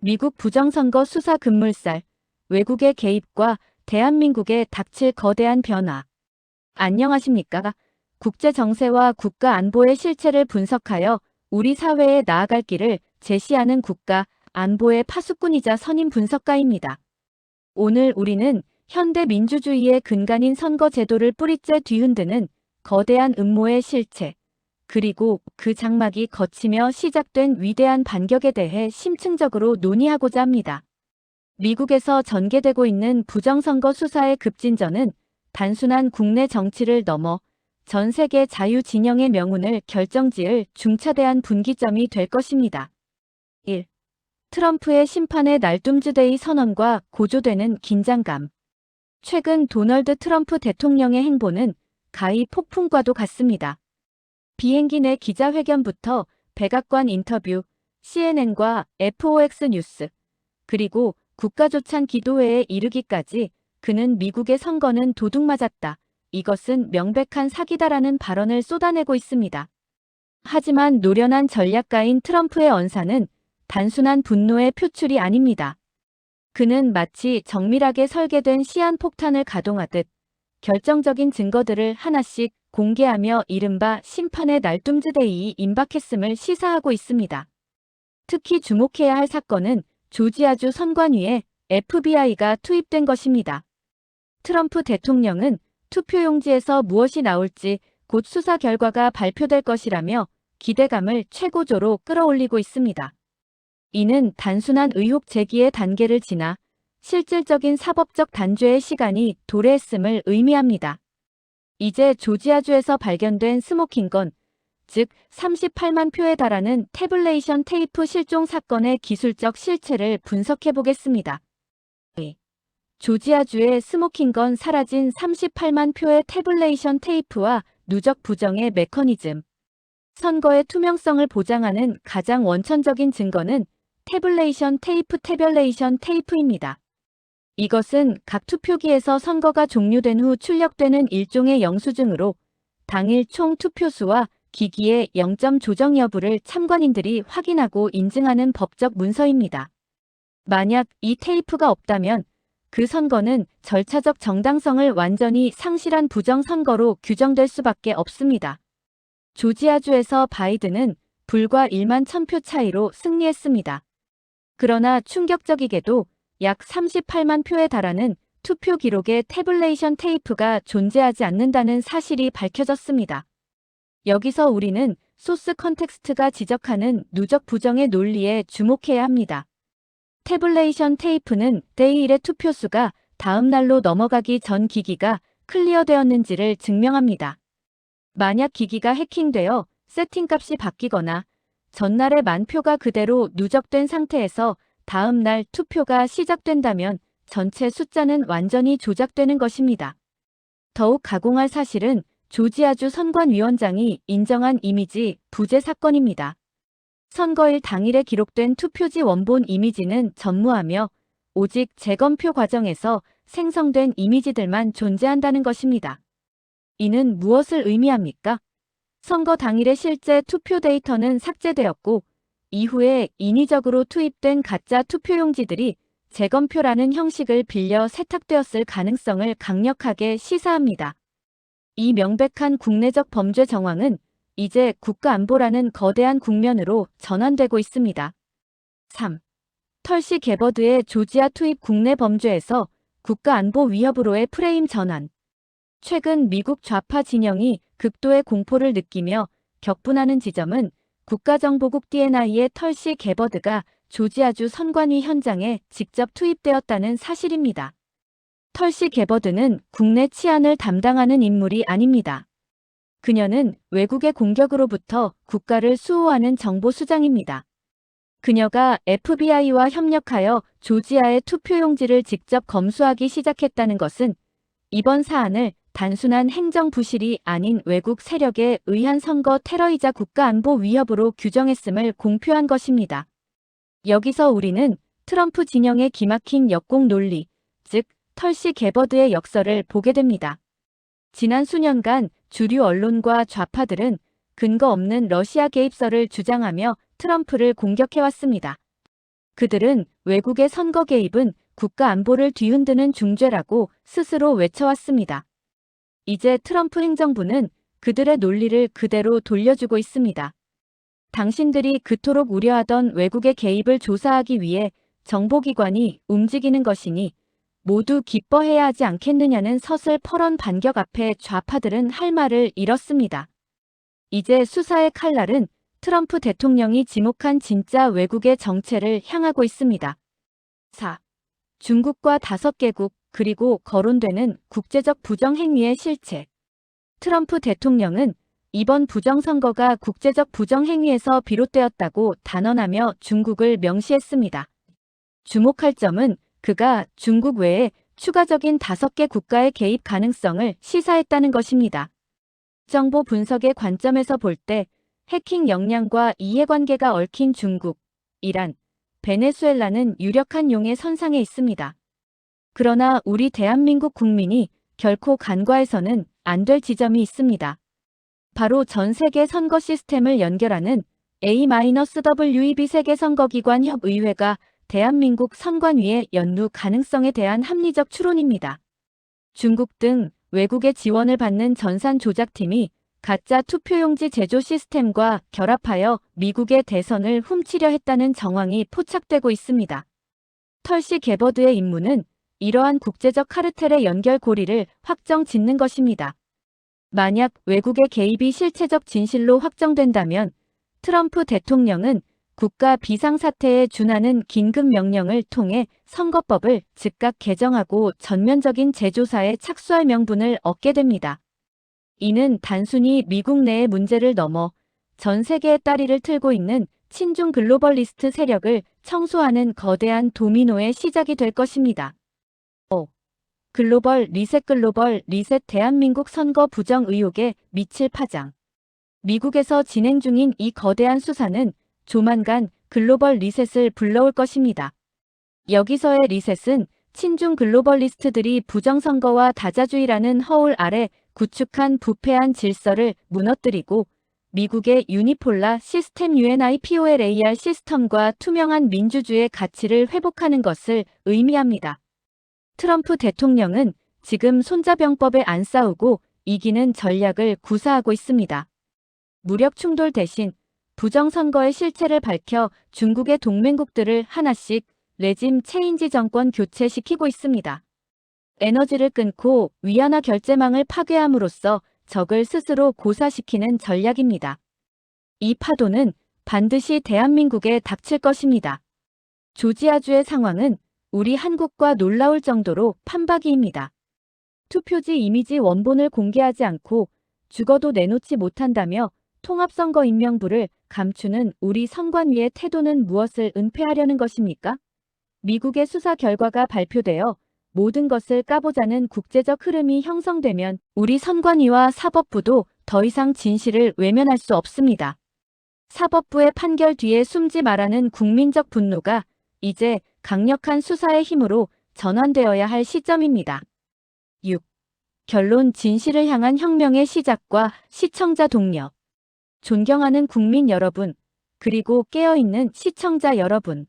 미국 부정선거 수사 급물살, 외국의 개입과 대한민국에 닥칠 거대한 변화. 안녕하십니까? 국제 정세와 국가 안보의 실체를 분석하여 우리 사회에 나아갈 길을 제시하는 국가 안보의 파수꾼이자 선임 분석가입니다. 오늘 우리는 현대 민주주의의 근간인 선거 제도를 뿌리째 뒤흔드는 거대한 음모의 실체, 그리고 그 장막이 거치며 시작된 위대한 반격에 대해 심층적으로 논의하고자 합니다. 미국에서 전개되고 있는 부정선거 수사의 급진전은 단순한 국내 정치를 넘어 전 세계 자유 진영의 명운을 결정지을 중차대한 분기점이 될 것입니다. 1. 트럼프의 심판의 날둠즈데이 선언과 고조되는 긴장감. 최근 도널드 트럼프 대통령의 행보는 가히 폭풍과도 같습니다. 비행기 내 기자회견부터 백악관 인터뷰, CNN과 FOX 뉴스, 그리고 국가조찬 기도회에 이르기까지 그는 미국의 선거는 도둑맞았다. 이것은 명백한 사기다라는 발언을 쏟아내고 있습니다. 하지만 노련한 전략가인 트럼프의 언사는 단순한 분노의 표출이 아닙니다. 그는 마치 정밀하게 설계된 시한폭탄을 가동하듯 결정적인 증거들을 하나씩 공개하며 이른바 심판의 날둠즈데이이 임박했음을 시사하고 있습니다. 특히 주목해야 할 사건은 조지아주 선관위에 FBI가 투입된 것입니다. 트럼프 대통령은 투표용지에서 무엇이 나올지 곧 수사 결과가 발표될 것이라며 기대감을 최고조로 끌어올리고 있습니다. 이는 단순한 의혹 제기의 단계를 지나 실질적인 사법적 단죄의 시간이 도래했음을 의미합니다. 이제 조지아주에서 발견된 스모킹건, 즉 38만 표에 달하는 태블레이션 테이프 실종 사건의 기술적 실체를 분석해 보겠습니다. 조지아주의 스모킹건 사라진 38만 표의 태블레이션 테이프와 누적 부정의 메커니즘. 선거의 투명성을 보장하는 가장 원천적인 증거는 태블레이션 테이프입니다. 이것은 각 투표기에서 선거가 종료된 후 출력되는 일종의 영수증으로 당일 총 투표수와 기기의 0점 조정 여부를 참관인들이 확인하고 인증하는 법적 문서입니다. 만약 이 테이프가 없다면 그 선거는 절차적 정당성을 완전히 상실한 부정선거로 규정될 수밖에 없습니다. 조지아주에서 바이든은 불과 1만 1000표 차이로 승리했습니다. 그러나 충격적이게도 약 38만 표에 달하는 투표 기록에 태블레이션 테이프가 존재하지 않는다는 사실이 밝혀졌습니다. 여기서 우리는 소스 컨텍스트가 지적하는 누적 부정의 논리에 주목해야 합니다. 태블레이션 테이프는 때일의 투표수가 다음 날로 넘어가기 전 기기가 클리어되었는지를 증명합니다. 만약 기기가 해킹되어 세팅값이 바뀌거나 전날의 만표가 그대로 누적된 상태에서 다음 날 투표가 시작된다면 전체 숫자는 완전히 조작되는 것입니다. 더욱 가공할 사실은 조지아주 선관위원장이 인정한 이미지 부재 사건입니다. 선거일 당일에 기록된 투표지 원본 이미지는 전무하며 오직 재검표 과정에서 생성된 이미지들만 존재한다는 것입니다. 이는 무엇을 의미합니까? 선거 당일의 실제 투표 데이터는 삭제되었고 이후에 인위적으로 투입된 가짜 투표용지들이 재검표라는 형식을 빌려 세탁되었을 가능성을 강력하게 시사합니다. 이 명백한 국내적 범죄 정황은 이제 국가안보라는 거대한 국면으로 전환되고 있습니다. 3. 털시 게버드의 조지아 투입 국내 범죄에서 국가안보 위협으로의 프레임 전환. 최근 미국 좌파 진영이 극도의 공포를 느끼며 격분하는 지점은 국가정보국 DNI의 털시 게버드가 조지아주 선관위 현장에 직접 투입되었다는 사실입니다. 털시 게버드는 국내 치안을 담당하는 인물이 아닙니다. 그녀는 외국의 공격으로부터 국가를 수호하는 정보수장입니다. 그녀가 FBI와 협력하여 조지아의 투표용지를 직접 검수하기 시작했다는 것은 이번 사안을 단순한 행정 부실이 아닌 외국 세력에 의한 선거 테러이자 국가안보 위협으로 규정했음을 공표한 것입니다. 여기서 우리는 트럼프 진영의 기막힌 역공 논리, 즉 털시 게버드의 역설을 보게 됩니다. 지난 수년간 주류 언론과 좌파들은 근거 없는 러시아 개입설을 주장하며 트럼프를 공격해왔습니다. 그들은 외국의 선거 개입은 국가 안보를 뒤흔드는 중죄라고 스스로 외쳐왔습니다. 이제 트럼프 행정부는 그들의 논리를 그대로 돌려주고 있습니다. 당신들이 그토록 우려하던 외국의 개입을 조사하기 위해 정보기관이 움직이는 것이니 모두 기뻐해야 하지 않겠느냐는 서슬 퍼런 반격 앞에 좌파들은 할 말을 잃었습니다. 이제 수사의 칼날은 트럼프 대통령이 지목한 진짜 외국의 정체를 향하고 있습니다. 4. 중국과 5개국 그리고 거론되는 국제적 부정행위의 실체. 트럼프 대통령은 이번 부정선거가 국제적 부정행위에서 비롯되었다고 단언하며 중국을 명시했습니다. 주목할 점은 그가 중국 외에 추가적인 5개 국가의 개입 가능성을 시사했다는 것입니다. 정보 분석의 관점에서 볼 때 해킹 역량과 이해관계가 얽힌 중국, 이란, 베네수엘라는 유력한 용의 선상에 있습니다. 그러나 우리 대한민국 국민이 결코 간과해서는 안 될 지점이 있습니다. 바로 전 세계 선거 시스템을 연결하는 A-WEB 세계선거기관 협의회가 대한민국 선관위의 연루 가능성에 대한 합리적 추론입니다. 중국 등 외국의 지원을 받는 전산 조작팀이 가짜 투표용지 제조 시스템과 결합하여 미국의 대선을 훔치려 했다는 정황이 포착되고 있습니다. 털시 게버드의 임무는 이러한 국제적 카르텔의 연결고리를 확정 짓는 것입니다. 만약 외국의 개입이 실체적 진실로 확정된다면 트럼프 대통령은 국가 비상사태에 준하는 긴급명령을 통해 선거법을 즉각 개정하고 전면적인 재조사에 착수할 명분을 얻게 됩니다. 이는 단순히 미국 내의 문제를 넘어 전 세계의 다리를 틀고 있는 친중 글로벌리스트 세력을 청소하는 거대한 도미노의 시작이 될 것입니다. 5. 글로벌 리셋 대한민국 선거 부정 의혹에 미칠 파장. 미국에서 진행 중인 이 거대한 수사는 조만간 글로벌 리셋을 불러올 것입니다. 여기서의 리셋은 친중 글로벌리스트들이 부정선거와 다자주의라는 허울 아래 구축한 부패한 질서를 무너뜨리고 미국의 유니폴라 시스템 UNIPOLAR 시스템과 투명한 민주주의의 가치를 회복하는 것을 의미합니다. 트럼프 대통령은 지금 손자병법에 안 싸우고 이기는 전략을 구사하고 있습니다. 무력 충돌 대신 부정선거의 실체를 밝혀 중국의 동맹국들을 하나씩 레짐 체인지 정권 교체시키고 있습니다. 에너지를 끊고 위안화 결제망을 파괴함으로써 적을 스스로 고사시키는 전략입니다. 이 파도는 반드시 대한민국에 닥칠 것입니다. 조지아주의 상황은 우리 한국과 놀라울 정도로 판박이입니다. 투표지 이미지 원본을 공개하지 않고 죽어도 내놓지 못한다며 통합선거 임명부를 감추는 우리 선관위의 태도는 무엇을 은폐하려는 것입니까? 미국의 수사 결과가 발표되어 모든 것을 까보자는 국제적 흐름이 형성되면 우리 선관위와 사법부도 더 이상 진실을 외면할 수 없습니다. 사법부의 판결 뒤에 숨지 말라는 국민적 분노가 이제 강력한 수사의 힘으로 전환되어야 할 시점입니다. 6. 결론 진실을 향한 혁명의 시작과 시청자 동력. 존경하는 국민 여러분, 그리고 깨어있는 시청자 여러분.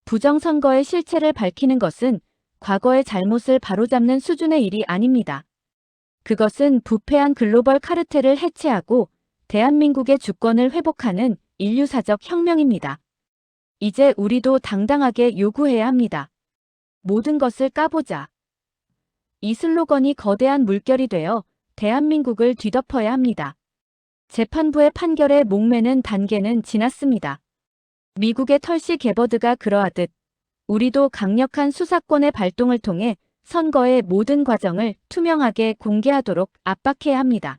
부정선거의 실체를 밝히는 것은 과거의 잘못을 바로잡는 수준의 일이 아닙니다. 그것은 부패한 글로벌 카르텔을 해체하고 대한민국의 주권을 회복하는 인류사적 혁명입니다. 이제 우리도 당당하게 요구해야 합니다. 모든 것을 까보자. 이 슬로건이 거대한 물결이 되어 대한민국을 뒤덮어야 합니다. 재판부의 판결에 목매는 단계는 지났습니다. 미국의 털시 게버드가 그러하듯 우리도 강력한 수사권의 발동을 통해 선거의 모든 과정을 투명하게 공개하도록 압박해야 합니다.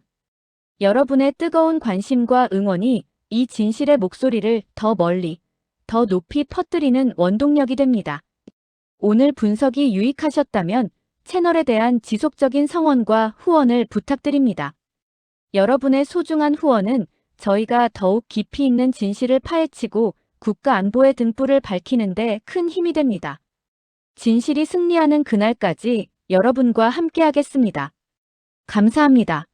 여러분의 뜨거운 관심과 응원이 이 진실의 목소리를 더 멀리, 더 높이 퍼뜨리는 원동력이 됩니다. 오늘 분석이 유익하셨다면 채널에 대한 지속적인 성원과 후원을 부탁드립니다. 여러분의 소중한 후원은 저희가 더욱 깊이 있는 진실을 파헤치고 국가 안보의 등불을 밝히는 데 큰 힘이 됩니다. 진실이 승리하는 그날까지 여러분과 함께하겠습니다. 감사합니다.